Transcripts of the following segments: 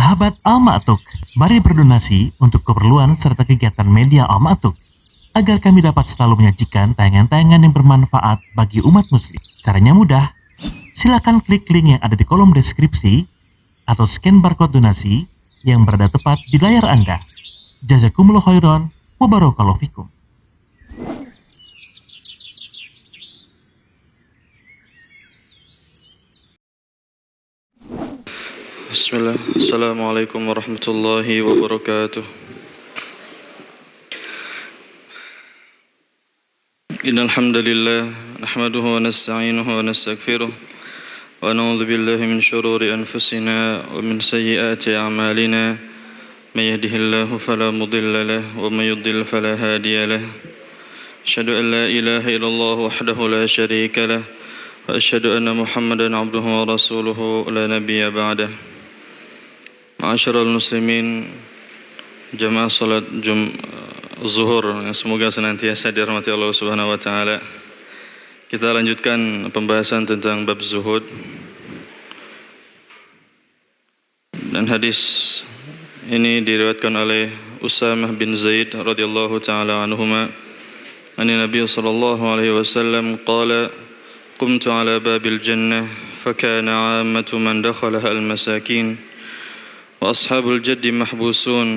Sahabat Al-Ma'tuk, mari berdonasi untuk keperluan serta kegiatan media Al-Ma'tuk agar kami dapat selalu menyajikan tayangan-tayangan yang bermanfaat bagi umat muslim. Caranya mudah, silakan klik link yang ada di kolom deskripsi atau scan barcode donasi yang berada tepat di layar Anda. Jazakumullah khairan wa barakallahu fikum. Bismillah. Assalamualaikum warahmatullahi wabarakatuh. Innal hamdalillah nahmaduhu wa nasta'inuhu wa nastaghfiruh wa na'udzu billahi min shururi anfusina wa min sayyiati a'malina. May yahdihillahu fala mudilla lahu wa may yudlil fala hadiya lahu. Asyhadu an la ilaha illallah wahdahu la syarika lahu wa asyhadu anna Muhammadan 'abduhu wa rasuluhu la nabiyya ba'dahu. Ma'asyiral muslimin, jamaah salat zuhur yang semoga senantiasa dirahmati Allah Subhanahu wa taala. Kita lanjutkan pembahasan tentang bab zuhud. Dan hadis ini diriwayatkan oleh Usamah bin Zaid radhiyallahu taala anhuma. Nabi sallallahu alaihi wasallam qala qumtu ala babil jannah fakana 'ammatu man dakhalaha al-masakin وأصحاب الجد محبوسون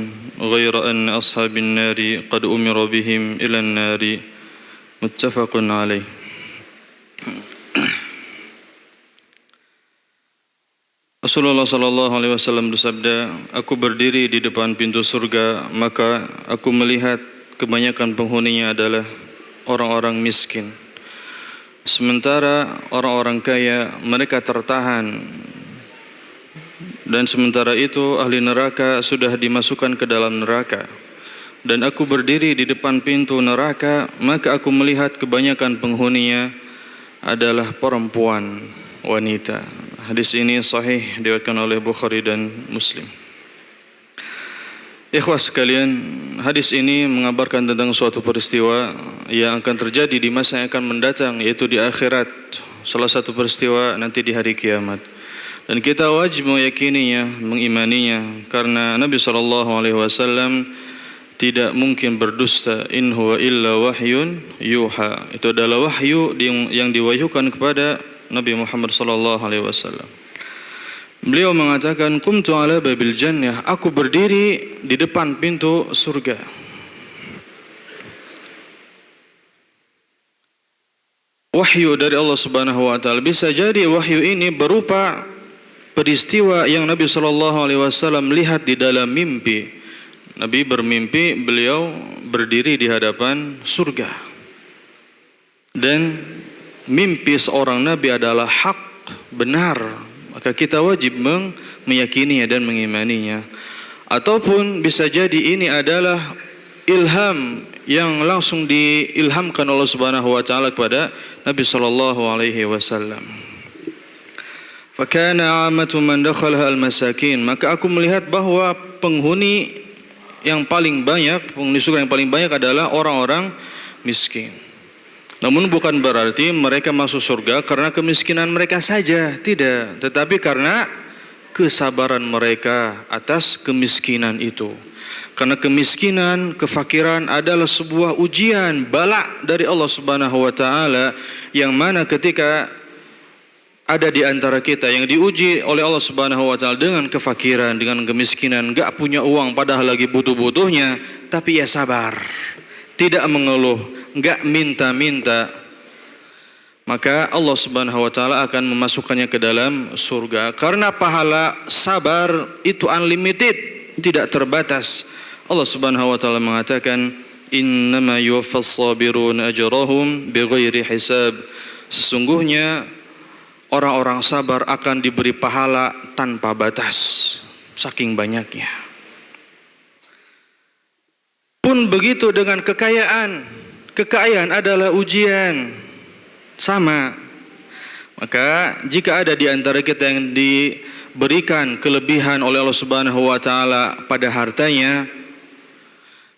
غير أن أصحاب النار قد أمر بهم إلى النار متفق عليه. Rasulullah sallallahu alaihi wasallam bersabda, aku berdiri di depan pintu surga, maka aku melihat kebanyakan penghuninya adalah orang-orang miskin. Sementara orang-orang kaya mereka tertahan. Dan sementara itu ahli neraka sudah dimasukkan ke dalam neraka. Dan aku berdiri di depan pintu neraka, maka aku melihat kebanyakan penghuninya adalah perempuan, wanita. Hadis ini sahih diriwayatkan oleh Bukhari dan Muslim. Ikhwah sekalian, hadis ini mengabarkan tentang suatu peristiwa yang akan terjadi di masa yang akan mendatang, yaitu di akhirat. Salah satu peristiwa nanti di hari kiamat. Dan kita wajib meyakininya, mengimaninya, karena Nabi SAW tidak mungkin berdusta. In huwa illa wahyun yuha. Itu adalah wahyu yang diwahyukan kepada Nabi Muhammad SAW. Beliau mengatakan, qumtu ala babil jannah, aku berdiri di depan pintu surga. Wahyu dari Allah Subhanahu wa taala. Bisa jadi wahyu ini berupa peristiwa yang Nabi SAW lihat di dalam mimpi. Nabi bermimpi beliau berdiri di hadapan surga. Dan mimpi seorang Nabi adalah hak, benar. Maka kita wajib meyakininya dan mengimaninya. Ataupun bisa jadi ini adalah ilham yang langsung diilhamkan Allah Subhanahu wa taala kepada Nabi SAW. Fakana 'ammatu man dakhalaha al-masakin, maka aku melihat bahwa penghuni yang paling banyak, penghuni surga yang paling banyak adalah orang-orang miskin. Namun bukan berarti mereka masuk surga karena kemiskinan mereka saja, tidak, tetapi karena kesabaran mereka atas kemiskinan itu. Karena kemiskinan, kefakiran adalah sebuah ujian, bala dari Allah Subhanahu wa taala, yang mana ketika ada di antara kita yang diuji oleh Allah Subhanahu wa taala dengan kefakiran, dengan kemiskinan, enggak punya uang padahal lagi butuh-butuhnya, tapi ia sabar, tidak mengeluh, enggak minta-minta, maka Allah Subhanahu wa taala akan memasukkannya ke dalam surga. Karena pahala sabar itu unlimited, tidak terbatas. Allah Subhanahu wa taala mengatakan, innama yuwaffas sabirun ajrahum bighairi hisab. Sesungguhnya orang-orang sabar akan diberi pahala tanpa batas, saking banyaknya. Pun begitu dengan kekayaan. Kekayaan adalah ujian, sama. Maka jika ada di antara kita yang diberikan kelebihan oleh Allah Subhanahu wa taala pada hartanya,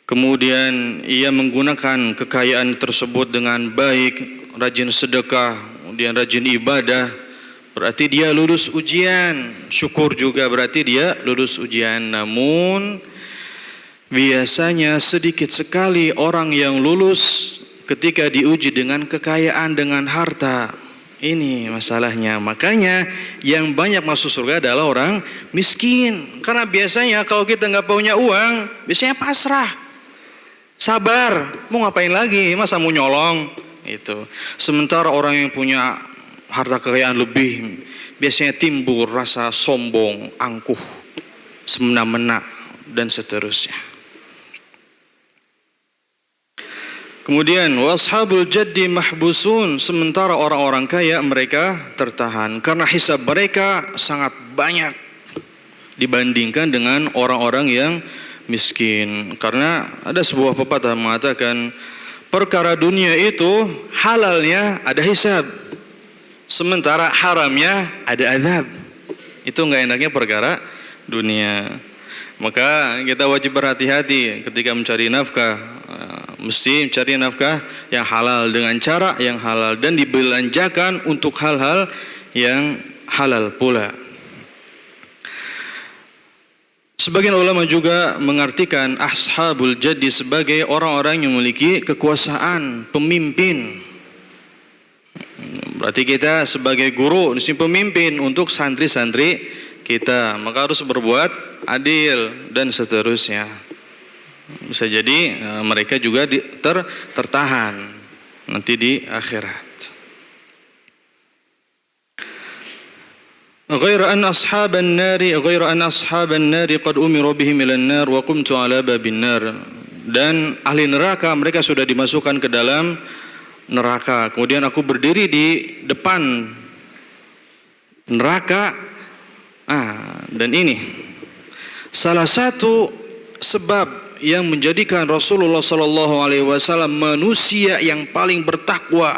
kemudian ia menggunakan kekayaan tersebut dengan baik, rajin sedekah, kemudian rajin ibadah, berarti dia lulus ujian. Syukur juga berarti dia lulus ujian. Namun biasanya sedikit sekali orang yang lulus ketika diuji dengan kekayaan, dengan harta. Ini masalahnya. Makanya yang banyak masuk surga adalah orang miskin. Karena biasanya kalau kita nggak punya uang, biasanya pasrah, sabar. Mau ngapain lagi? Masa mau nyolong? Itu. Sementara orang yang punya harta kekayaan lebih, biasanya timbul rasa sombong, angkuh, semena-mena, dan seterusnya. Kemudian washabul jaddi mahbusun, sementara orang-orang kaya mereka tertahan karena hisab mereka sangat banyak dibandingkan dengan orang-orang yang miskin. Karena ada sebuah pepatah mengatakan perkara dunia itu halalnya ada hisab, sementara haramnya ada azab. Itu enggak enaknya perkara dunia. Maka kita wajib berhati-hati ketika mencari nafkah. Mesti mencari nafkah yang halal dengan cara yang halal dan dibelanjakan untuk hal-hal yang halal pula. Sebagian ulama juga mengartikan ashabul jaddi sebagai orang-orang yang memiliki kekuasaan, pemimpin. Berarti kita sebagai guru di sini pemimpin untuk santri-santri kita, maka harus berbuat adil dan seterusnya. Bisa jadi mereka juga tertahan nanti di akhirat. Ghaira an ashaban nari qad umiru bihim ilan nar wa qumtu ala babin nar. Dan ahli neraka mereka sudah dimasukkan ke dalam neraka. Kemudian aku berdiri di depan neraka. Dan ini salah satu sebab yang menjadikan Rasulullah sallallahu alaihi wasallam manusia yang paling bertakwa.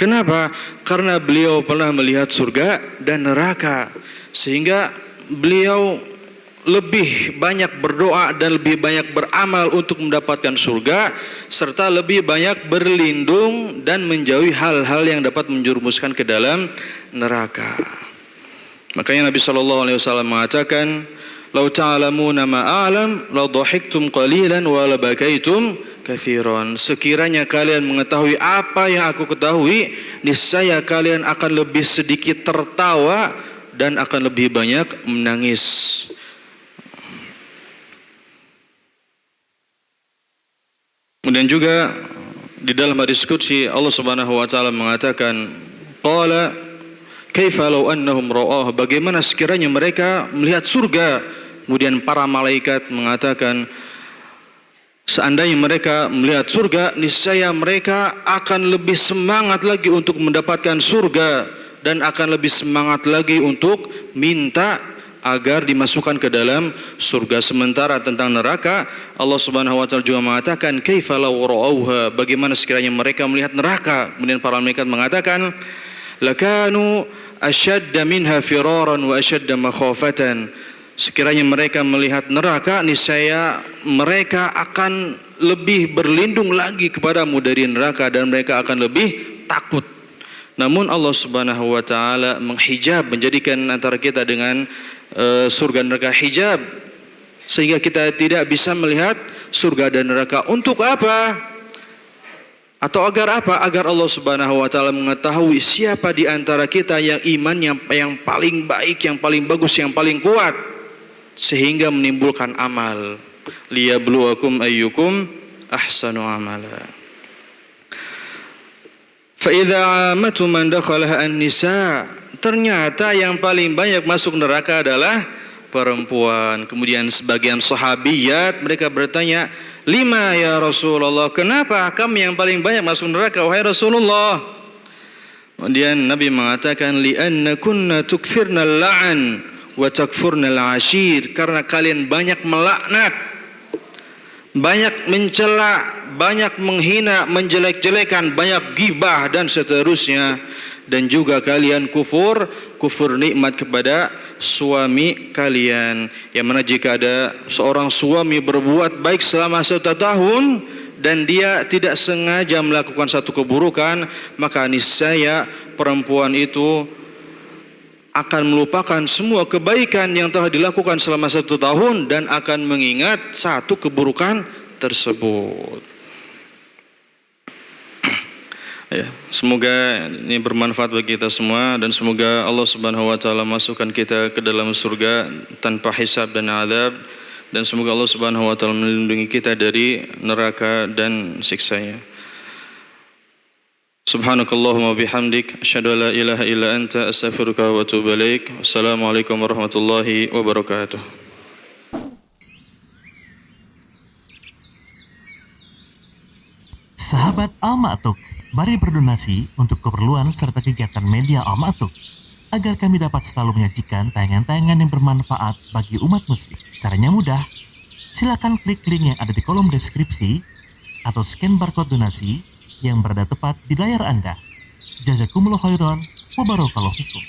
Kenapa? Karena beliau pernah melihat surga dan neraka, sehingga beliau lebih banyak berdoa dan lebih banyak beramal untuk mendapatkan surga, serta lebih banyak berlindung dan menjauhi hal-hal yang dapat menjerumuskan ke dalam neraka. Makanya Nabi sallallahu alaihi wasallam mengatakan, "Lau ta'lamuna ma a'lam, la dhahiktum qalilan wa la bakaitum katsiran." Sekiranya kalian mengetahui apa yang aku ketahui, niscaya kalian akan lebih sedikit tertawa dan akan lebih banyak menangis. Kemudian juga di dalam hadis qudsi Allah Subhanahu wa taala mengatakan, "Qala kaifa law annahum ra'ah?" Bagaimana sekiranya mereka melihat surga? Kemudian para malaikat mengatakan, seandainya mereka melihat surga, niscaya mereka akan lebih semangat lagi untuk mendapatkan surga dan akan lebih semangat lagi untuk minta agar dimasukkan ke dalam surga. Sementara tentang neraka, Allah Subhanahu wa taala juga mengatakan, kaifa law ra'auha, bagaimana sekiranya mereka melihat neraka? Kemudian para malaikat mengatakan, lakanu ashadda minha firaran wa ashadda makhafatan. Sekiranya mereka melihat neraka, niscaya mereka akan lebih berlindung lagi kepadamu dari neraka dan mereka akan lebih takut. Namun Allah Subhanahu wa taala menghijab, menjadikan antara kita dengan surga neraka hijab, sehingga kita tidak bisa melihat surga dan neraka. Untuk apa? Atau agar apa? Agar Allah Subhanahu wa taala mengetahui siapa di antara kita yang imannya yang paling baik, yang paling bagus, yang paling kuat, sehingga menimbulkan amal. Liyabluwakum ayyukum ahsanu amala. Fa idza amatu man dakhalaha an-nisa, ternyata yang paling banyak masuk neraka adalah perempuan. Kemudian sebagian sahabiyat mereka bertanya, lima ya Rasulullah, kenapa kami yang paling banyak masuk neraka wahai Rasulullah? Kemudian Nabi mengatakan, li'anna kunna tukthirna al-la'an wa takfurna al-ashir, karena kalian banyak melaknat, banyak mencela, banyak menghina, menjelek-jelekan, banyak gibah dan seterusnya. Dan juga kalian kufur nikmat kepada suami kalian. Yang mana jika ada seorang suami berbuat baik selama 1 tahun dan dia tidak sengaja melakukan satu keburukan, maka niscaya perempuan itu akan melupakan semua kebaikan yang telah dilakukan selama 1 tahun dan akan mengingat satu keburukan tersebut. Ya, semoga ini bermanfaat bagi kita semua dan semoga Allah Subhanahu wa taala masukkan kita ke dalam surga tanpa hisab dan azab, dan semoga Allah Subhanahu wa taala melindungi kita dari neraka dan siksanya. Subhanakallahumma bihamdik asyhadu an la ilaha illa anta astaghfiruka wa atubu ilaik. Wassalamualaikum warahmatullahi wabarakatuh. Sahabat Al-Ma'tuk, mari berdonasi untuk keperluan serta kegiatan media Al-Ma'tuk agar kami dapat selalu menyajikan tayangan-tayangan yang bermanfaat bagi umat muslim. Caranya mudah. Silakan klik link yang ada di kolom deskripsi atau scan barcode donasi yang berada tepat di layar Anda. Jazakumullah khairan wa barakallahu fikum.